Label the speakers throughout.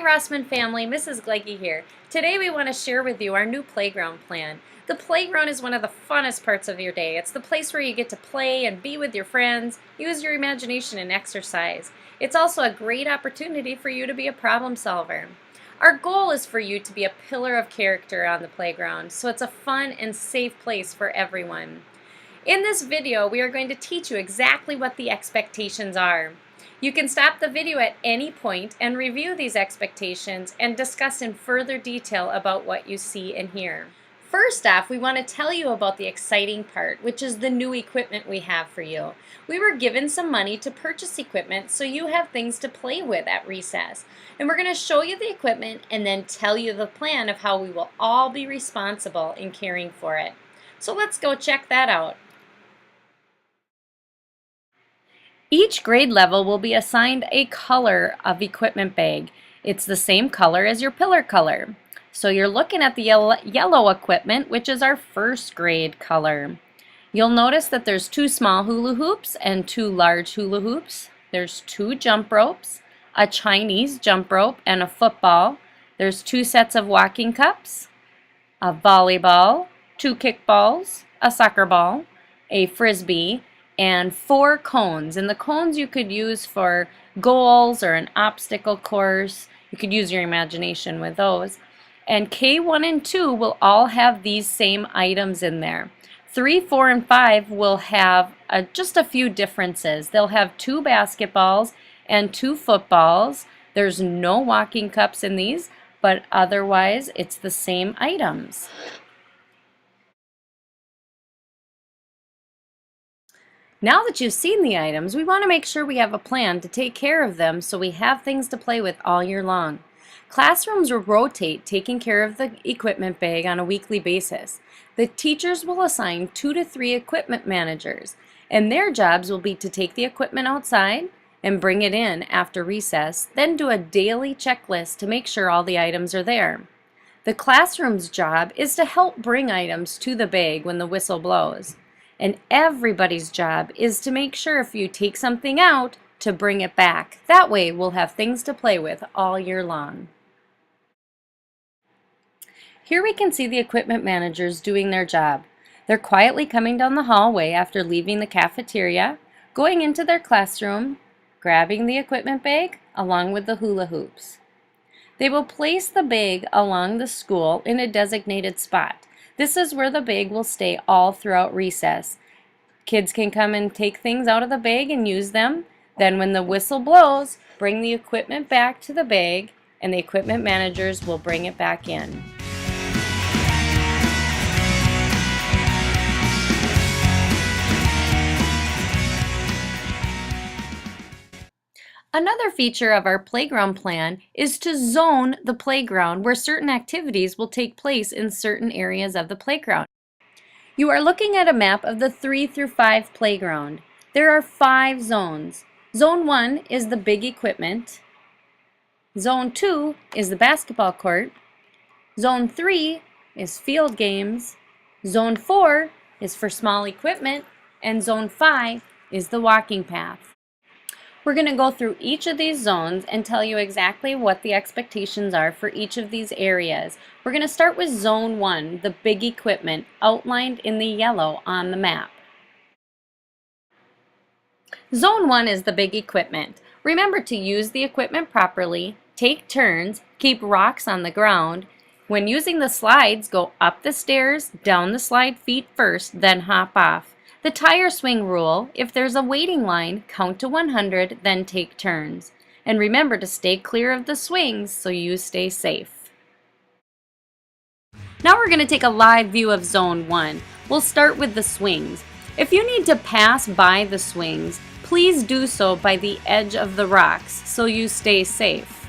Speaker 1: Rossman family, Mrs. Gleggy here. Today we want to share with you our new playground plan. The playground is one of the funnest parts of your day. It's the place where you get to play and be with your friends, use your imagination and exercise. It's also a great opportunity for you to be a problem solver. Our goal is for you to be a pillar of character on the playground, so it's a fun and safe place for everyone. In this video, we are going to teach you exactly what the expectations are. You can stop the video at any point and review these expectations and discuss in further detail about what you see and hear. First off, we want to tell you about the exciting part, which is the new equipment we have for you. We were given some money to purchase equipment so you have things to play with at recess. And we're going to show you the equipment and then tell you the plan of how we will all be responsible in caring for it. So let's go check that out. Each grade level will be assigned a color of equipment bag. It's the same color as your pillar color. So you're looking at the yellow equipment, which is our first grade color. You'll notice that there's 2 small hula hoops and 2 large hula hoops. There's 2 jump ropes, a Chinese jump rope, and a football. There's 2 sets of walking cups, a volleyball, 2 kickballs, a soccer ball, a frisbee, and 4 cones. And the cones you could use for goals or an obstacle course. You could use your imagination with those. And K1 and 2 will all have these same items in there. 3, 4, and 5 will have just a few differences. They'll have 2 basketballs and 2 footballs. There's no walking cups in these, but otherwise it's the same items. Now that you've seen the items, we want to make sure we have a plan to take care of them so we have things to play with all year long. Classrooms will rotate taking care of the equipment bag on a weekly basis. The teachers will assign 2 to 3 equipment managers, and their jobs will be to take the equipment outside and bring it in after recess, then do a daily checklist to make sure all the items are there. The classroom's job is to help bring items to the bag when the whistle blows. And everybody's job is to make sure if you take something out, to bring it back. That way we'll have things to play with all year long. Here we can see the equipment managers doing their job. They're quietly coming down the hallway after leaving the cafeteria, going into their classroom, grabbing the equipment bag along with the hula hoops. They will place the bag along the school in a designated spot. This is where the bag will stay all throughout recess. Kids can come and take things out of the bag and use them. Then when the whistle blows, bring the equipment back to the bag and the equipment managers will bring it back in. Another feature of our playground plan is to zone the playground where certain activities will take place in certain areas of the playground. You are looking at a map of the 3 through 5 playground. There are 5 zones. Zone 1 is the big equipment. Zone 2 is the basketball court. Zone 3 is field games. Zone 4 is for small equipment. And Zone 5 is the walking path. We're going to go through each of these zones and tell you exactly what the expectations are for each of these areas. We're going to start with Zone 1, the big equipment, outlined in the yellow on the map. Zone 1 is the big equipment. Remember to use the equipment properly, take turns, keep rocks on the ground. When using the slides, go up the stairs, down the slide feet first, then hop off. The tire swing rule, if there's a waiting line, count to 100, then take turns. And remember to stay clear of the swings so you stay safe. Now we're going to take a live view of Zone 1. We'll start with the swings. If you need to pass by the swings, please do so by the edge of the rocks so you stay safe.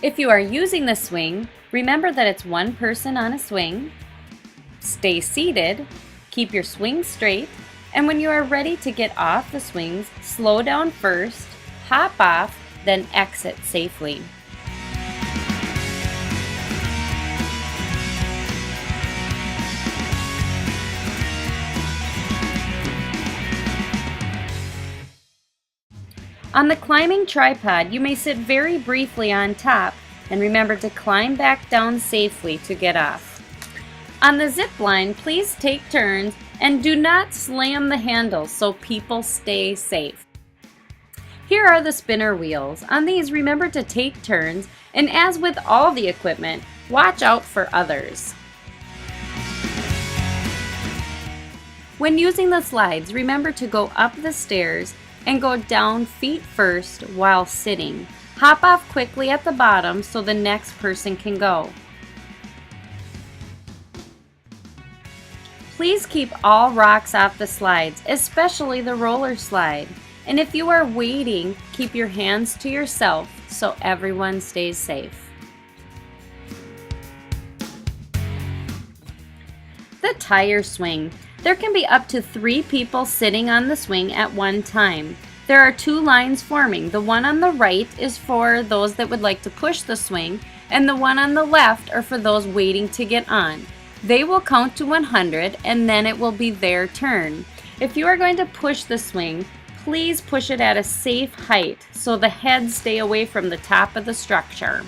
Speaker 1: If you are using the swing, remember that it's 1 person on a swing. Stay seated. Keep your swings straight, and when you are ready to get off the swings, slow down first, hop off, then exit safely. On the climbing tripod, you may sit very briefly on top and remember to climb back down safely to get off. On the zip line, please take turns and do not slam the handles so people stay safe. Here are the spinner wheels. On these, remember to take turns, and as with all the equipment, watch out for others. When using the slides, remember to go up the stairs and go down feet first while sitting. Hop off quickly at the bottom so the next person can go. Please keep all rocks off the slides, especially the roller slide. And if you are waiting, keep your hands to yourself so everyone stays safe. The tire swing. There can be up to 3 people sitting on the swing at one time. There are 2 lines forming. The one on the right is for those that would like to push the swing, and the one on the left are for those waiting to get on. They will count to 100 and then it will be their turn. If you are going to push the swing, please push it at a safe height so the heads stay away from the top of the structure.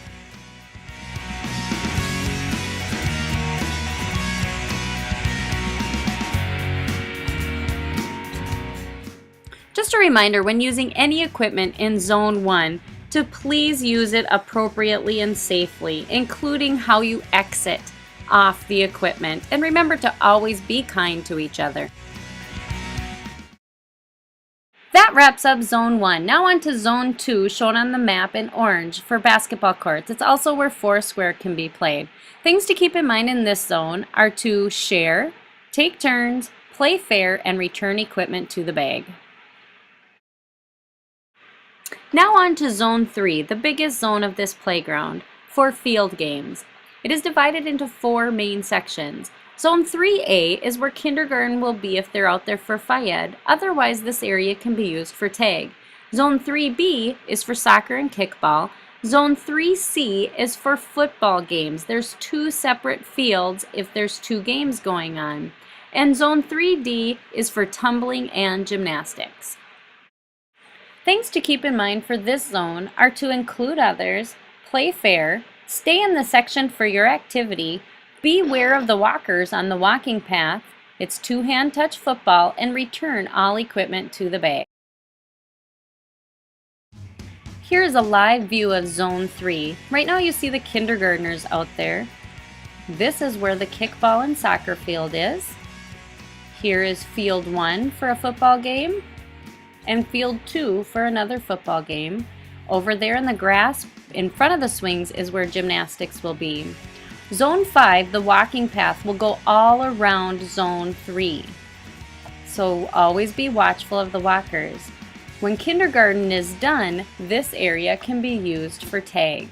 Speaker 1: Just a reminder, when using any equipment in Zone 1, to please use it appropriately and safely, including how you exit off the equipment. And remember to always be kind to each other. That wraps up Zone 1. Now on to Zone 2, shown on the map in orange for basketball courts. It's also where Foursquare can be played. Things to keep in mind in this zone are to share, take turns, play fair, and return equipment to the bag. Now on to Zone 3, the biggest zone of this playground, for field games. It is divided into 4 main sections. Zone 3A is where kindergarten will be if they're out there for Phys Ed. Otherwise, this area can be used for tag. Zone 3B is for soccer and kickball. Zone 3C is for football games. There's 2 separate fields if there's 2 games going on. And Zone 3D is for tumbling and gymnastics. Things to keep in mind for this zone are to include others, play fair, stay in the section for your activity, be aware of the walkers on the walking path, it's 2-hand touch football, and return all equipment to the bag. Here is a live view of Zone 3. Right now you see the kindergartners out there. This is where the kickball and soccer field is. Here is Field 1 for a football game, and Field 2 for another football game. Over there in the grass in front of the swings is where gymnastics will be. Zone 5, the walking path, will go all around Zone 3. So always be watchful of the walkers. When kindergarten is done, this area can be used for tag.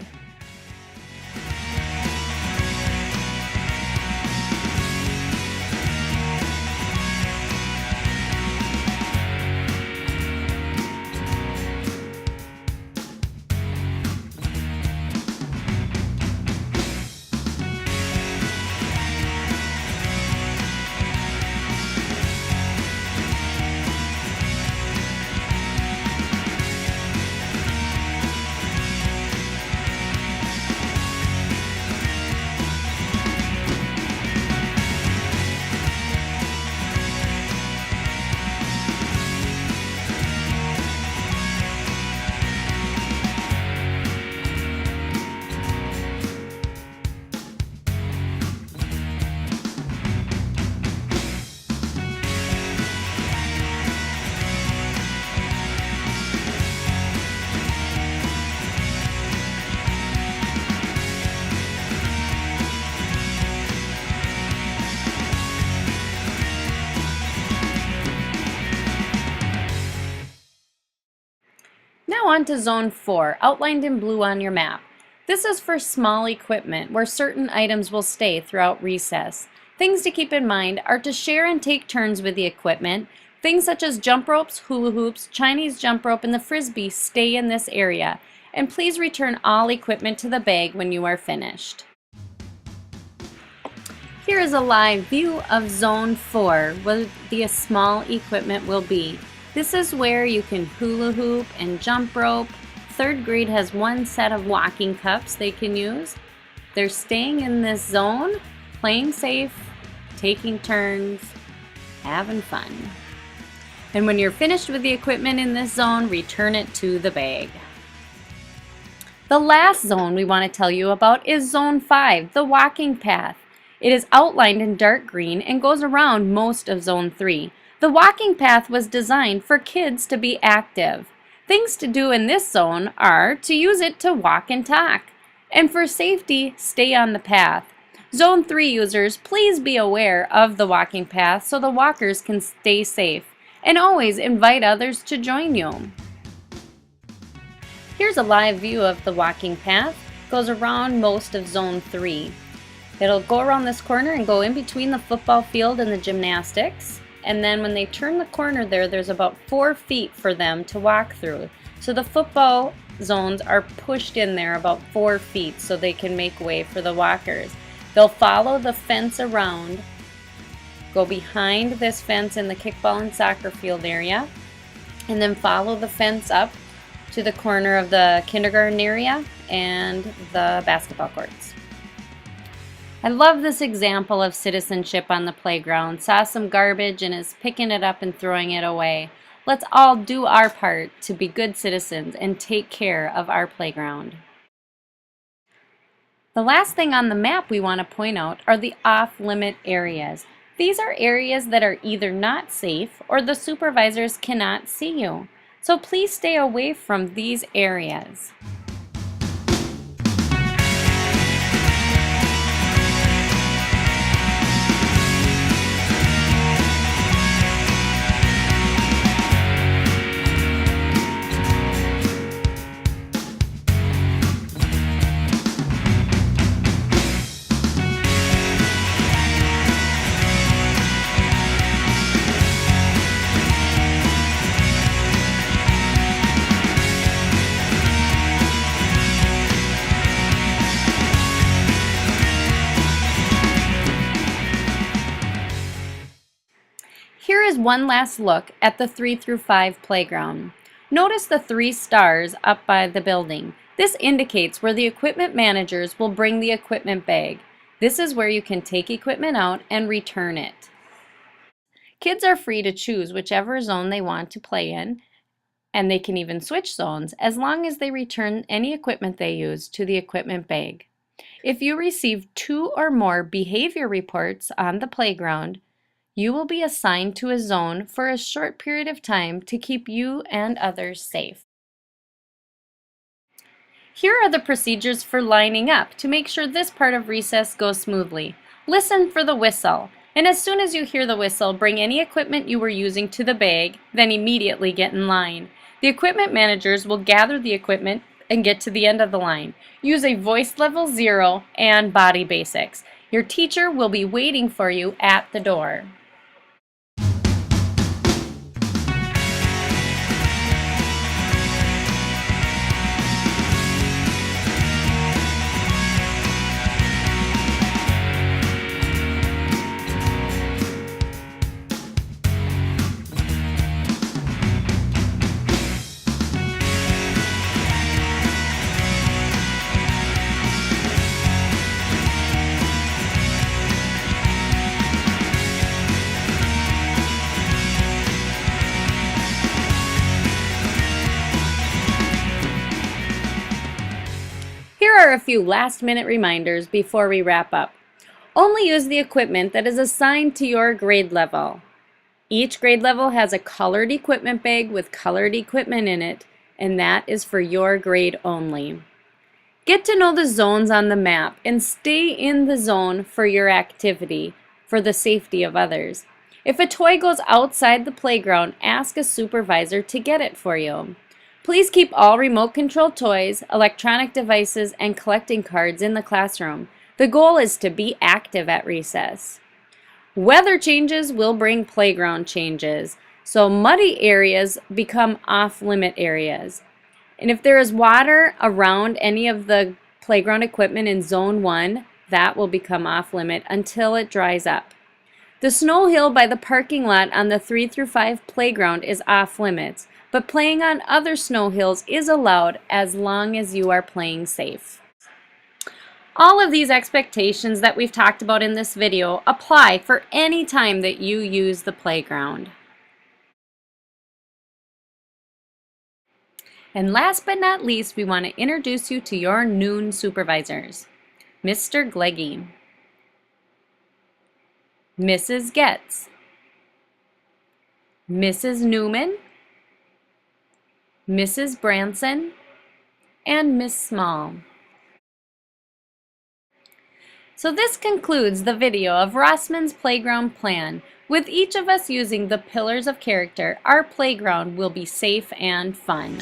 Speaker 1: Now on to Zone 4, outlined in blue on your map. This is for small equipment where certain items will stay throughout recess. Things to keep in mind are to share and take turns with the equipment. Things such as jump ropes, hula hoops, Chinese jump rope, and the frisbee stay in this area. And please return all equipment to the bag when you are finished. Here is a live view of Zone 4, where the small equipment will be. This is where you can hula hoop and jump rope. Third grade has one set of walking cups they can use. They're staying in this zone, playing safe, taking turns, having fun. And when you're finished with the equipment in this zone, return it to the bag. The last zone we want to tell you about is Zone 5, the walking path. It is outlined in dark green and goes around most of Zone 3. The walking path was designed for kids to be active. Things to do in this zone are to use it to walk and talk. And for safety, stay on the path. Zone 3 users, please be aware of the walking path so the walkers can stay safe. And always invite others to join you. Here's a live view of the walking path. It goes around most of Zone 3. It'll go around this corner and go in between the football field and the gymnastics. And then when they turn the corner there's about 4 feet for them to walk through. So the football zones are pushed in there about 4 feet so they can make way for the walkers. They'll follow the fence around, go behind this fence in the kickball and soccer field area, and then follow the fence up to the corner of the kindergarten area and the basketball courts. I love this example of citizenship on the playground. Saw some garbage and is picking it up and throwing it away. Let's all do our part to be good citizens and take care of our playground. The last thing on the map we want to point out are the off-limit areas. These are areas that are either not safe or the supervisors cannot see you. So please stay away from these areas. Here is one last look at the 3 through 5 playground. Notice the 3 stars up by the building. This indicates where the equipment managers will bring the equipment bag. This is where you can take equipment out and return it. Kids are free to choose whichever zone they want to play in, and they can even switch zones as long as they return any equipment they use to the equipment bag. If you receive 2 or more behavior reports on the playground, you will be assigned to a zone for a short period of time to keep you and others safe. Here are the procedures for lining up to make sure this part of recess goes smoothly. Listen for the whistle, and as soon as you hear the whistle, bring any equipment you were using to the bag, then immediately get in line. The equipment managers will gather the equipment and get to the end of the line. Use a voice level 0 and body basics. Your teacher will be waiting for you at the door. Here are a few last-minute reminders before we wrap up. Only use the equipment that is assigned to your grade level. Each grade level has a colored equipment bag with colored equipment in it, and that is for your grade only. Get to know the zones on the map and stay in the zone for your activity, for the safety of others. If a toy goes outside the playground, ask a supervisor to get it for you. Please keep all remote control toys, electronic devices, and collecting cards in the classroom. The goal is to be active at recess. Weather changes will bring playground changes, so muddy areas become off-limit areas. And if there is water around any of the playground equipment in Zone 1, that will become off-limit until it dries up. The snow hill by the parking lot on the 3 through 5 playground is off limits, but playing on other snow hills is allowed as long as you are playing safe. All of these expectations that we've talked about in this video apply for any time that you use the playground. And last but not least, we want to introduce you to your noon supervisors. Mr. Gleggy, Mrs. Getz, Mrs. Newman, Mrs. Branson, and Miss Small. So this concludes the video of Rossman's playground plan. With each of us using the pillars of character, our playground will be safe and fun.